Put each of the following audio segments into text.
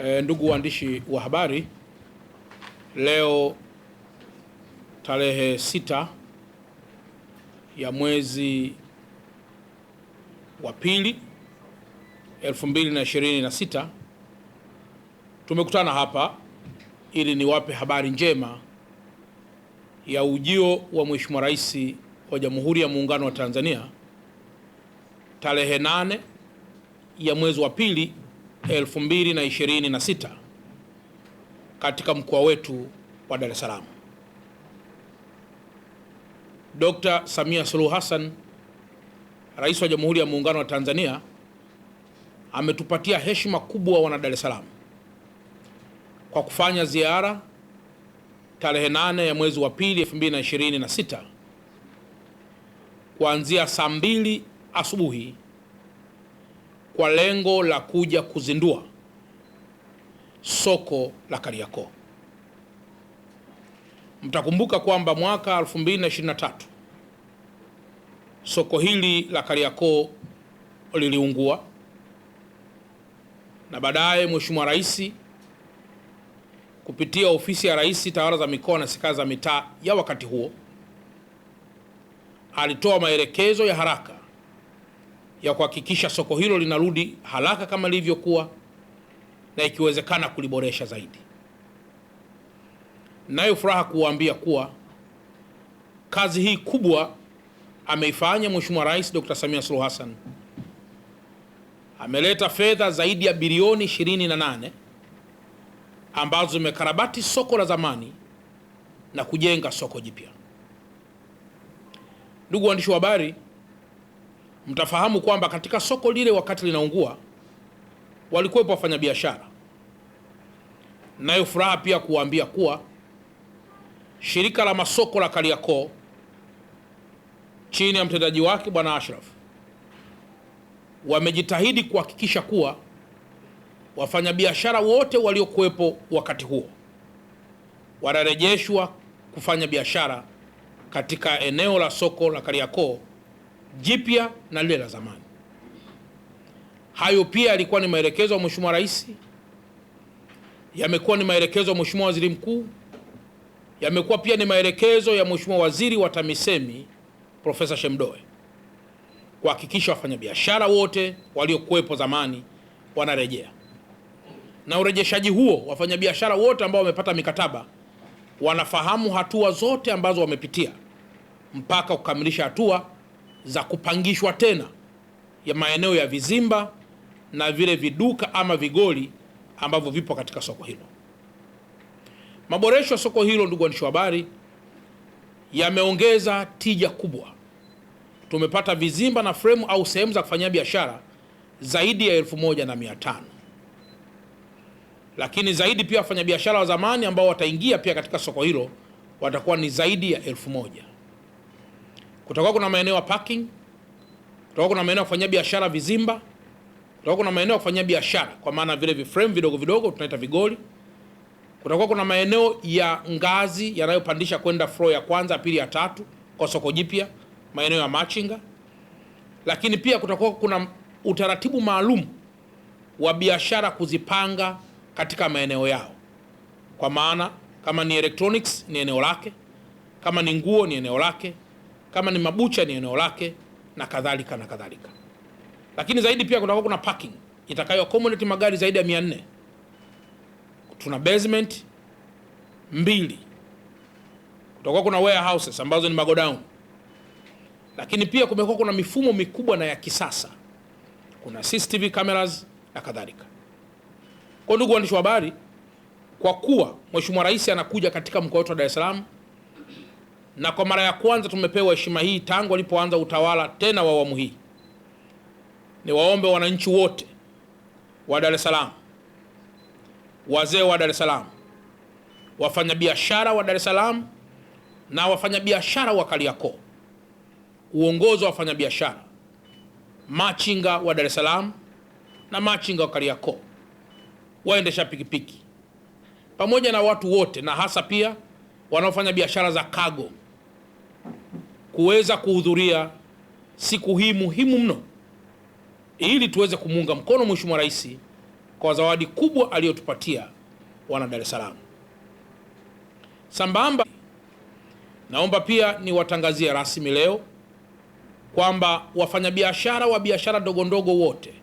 Ndugu waandishi wa habari, leo tarehe 6 ya mwezi wa pili 2026 tumekutana hapa ili niwape habari njema ya ujio wa Mheshimiwa Rais wa Jamhuri ya Muungano wa Tanzania tarehe 8 ya mwezi wa pili 2026 katika mkoa wetu wa Dar es Salaam. Dr. Samia Suluhu Hassan, Rais wa Jamhuri ya Muungano wa Tanzania, ametupatia heshima kubwa wana Dar es Salaam kwa kufanya ziara tarehe 8 ya mwezi wa pili 2026 kuanzia saa 2 asubuhi kwa lengo la kuja kuzindua soko la Kariakoo. Mtakumbuka kwamba mwaka 2023 soko hili la Kariakoo liliungua na baadaye Mheshimiwa Rais kupitia Ofisi ya Rais, Tawala za Mikoa na Serikali za Mitaa ya wakati huo alitoa maelekezo ya haraka ya kuhakikisha soko hilo linarudi haraka kama lilivyokuwa na ikiwezekana kuliboresha zaidi. Nayo furaha kuwaambia kuwa kazi hii kubwa ameifanya Mheshimiwa Rais Dr. Samia Suluhu Hassan. Ameleta fedha zaidi ya bilioni 28 ambazo zimekarabati soko la zamani na kujenga soko jipya. Ndugu waandishi wa habari, mtafahamu kwamba katika soko lile wakati linaungua walikuwepo wafanyabiashara. Nayo furaha pia kuwaambia kuwa shirika la masoko la Kariakoo chini ya mtendaji wake Bwana Ashraf wamejitahidi kuhakikisha kuwa wafanyabiashara wote waliokuwepo wakati huo wanarejeshwa kufanya biashara katika eneo la soko la Kariakoo jipya na lile la zamani. Hayo pia yalikuwa ni maelekezo ya Mheshimiwa Rais, yamekuwa ni maelekezo ya Mheshimiwa Waziri Mkuu, yamekuwa pia ni maelekezo ya Mheshimiwa Waziri wa TAMISEMI Profesa Shemdoe kuhakikisha wafanyabiashara wote waliokuwepo zamani wanarejea. Na urejeshaji huo, wafanyabiashara wote ambao wamepata mikataba wanafahamu hatua zote ambazo wamepitia mpaka kukamilisha hatua za kupangishwa tena ya maeneo ya vizimba na vile viduka ama vigoli ambavyo vipo katika soko hilo. Maboresho ya soko hilo, ndugu waandishi wa habari, yameongeza tija kubwa. Tumepata vizimba na fremu au sehemu za kufanyia biashara zaidi ya 1500. Lakini zaidi pia wafanyabiashara wa zamani ambao wataingia pia katika soko hilo watakuwa ni zaidi ya 1000. Kutakuwa kuna maeneo ya parking, kutakuwa kuna maeneo ya kufanyia biashara vizimba, kutakuwa kuna maeneo ya kufanyia biashara kwa maana vile frame vidogo vidogo tunaita vigoli. Kutakuwa kuna maeneo ya ngazi yanayopandisha kwenda floor ya kwanza, pili, ya tatu kwa soko jipya, maeneo ya machinga. Lakini pia kutakuwa kuna utaratibu maalum wa biashara kuzipanga katika maeneo yao, kwa maana kama ni electronics ni eneo lake, kama ni nguo ni eneo lake, kama ni mabucha ni eneo lake, na kadhalika na kadhalika. Lakini zaidi pia kutakuwa kuna parking itakayo accommodate magari zaidi ya 400. Tuna basement 2, kutakuwa kuna warehouses ambazo ni magodown. Lakini pia kumekuwa kuna mifumo mikubwa na ya kisasa, kuna CCTV cameras na kadhalika. Kwa ndugu waandishi wa habari, kwa kuwa Mheshimiwa Rais anakuja katika mkoa wetu wa Dar es Salaam na kwa mara ya kwanza tumepewa heshima hii tangu alipoanza utawala tena wa awamu hii, ni waombe wananchi wote wa Dar es Salaam, wazee wa Dar es Salaam, wafanyabiashara wa Dar es Salaam na wafanyabiashara wa Kariakoo, uongozi wa wafanyabiashara, machinga wa Dar es Salaam na machinga wa Kariakoo, waendesha pikipiki, pamoja na watu wote na hasa pia wanaofanya biashara za cargo kuweza kuhudhuria siku hii muhimu mno ili tuweze kumuunga mkono Mheshimiwa Rais kwa zawadi kubwa aliyotupatia wana Dar es Salaam. Sambamba, naomba pia niwatangazie rasmi leo kwamba wafanyabiashara wa biashara ndogo ndogo wote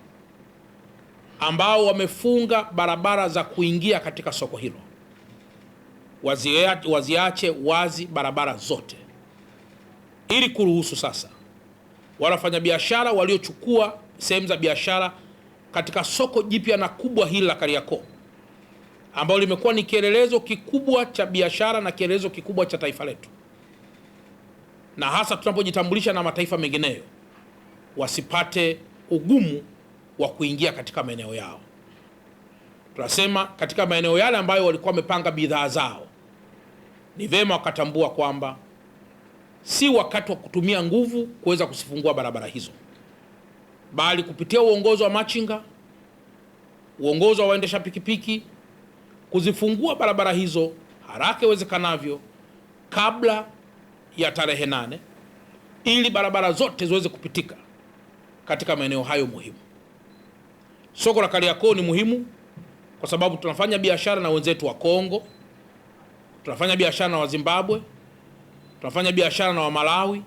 ambao wamefunga barabara za kuingia katika soko hilo waziache wazi barabara zote, ili kuruhusu sasa wale wafanyabiashara waliochukua sehemu za biashara katika soko jipya na kubwa hili la Kariakoo, ambalo limekuwa ni kielelezo kikubwa cha biashara na kielelezo kikubwa cha taifa letu, na hasa tunapojitambulisha na mataifa mengineyo, wasipate ugumu wa kuingia katika maeneo yao. Tunasema katika maeneo yale ambayo walikuwa wamepanga bidhaa zao, ni vema wakatambua kwamba si wakati wa kutumia nguvu kuweza kusifungua barabara hizo, bali kupitia uongozi wa machinga, uongozi wa waendesha pikipiki, kuzifungua barabara hizo haraka iwezekanavyo kabla ya tarehe 8, ili barabara zote ziweze kupitika katika maeneo hayo muhimu. Soko la Kariakoo ni muhimu kwa sababu tunafanya biashara na wenzetu wa Kongo, tunafanya biashara na wa Zimbabwe, tunafanya biashara na wa Malawi,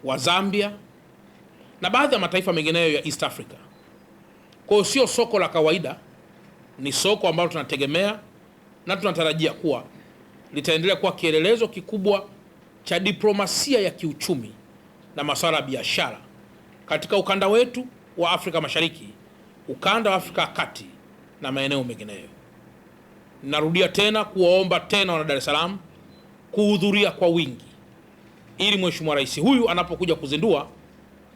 wa Zambia na baadhi ya mataifa mengineyo ya East Africa. Kwa hiyo sio soko la kawaida, ni soko ambalo tunategemea na tunatarajia kuwa litaendelea kuwa kielelezo kikubwa cha diplomasia ya kiuchumi na masuala ya biashara katika ukanda wetu wa Afrika Mashariki, ukanda wa Afrika ya Kati na maeneo mengineyo. Narudia tena kuwaomba tena wana Dar es Salaam kuhudhuria kwa wingi, ili Mheshimiwa Rais huyu anapokuja kuzindua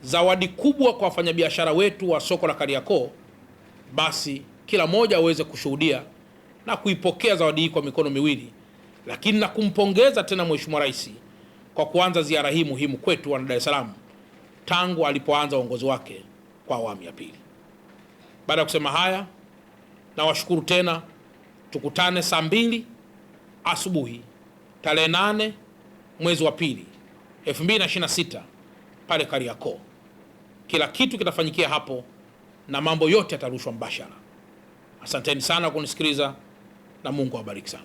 zawadi kubwa kwa wafanyabiashara wetu wa soko la Kariakoo, basi kila mmoja aweze kushuhudia na kuipokea zawadi hii kwa mikono miwili, lakini na kumpongeza tena Mheshimiwa Rais kwa kuanza ziara hii muhimu kwetu wana Dar es Salaam tangu alipoanza uongozi wake kwa awamu ya pili. Baada ya kusema haya, na washukuru tena. Tukutane saa 2 asubuhi tarehe 8 mwezi wa pili 2026 pale Kariakoo. Kila kitu kitafanyikia hapo na mambo yote yatarushwa mbashara. Asanteni sana kunisikiliza na Mungu awabariki sana.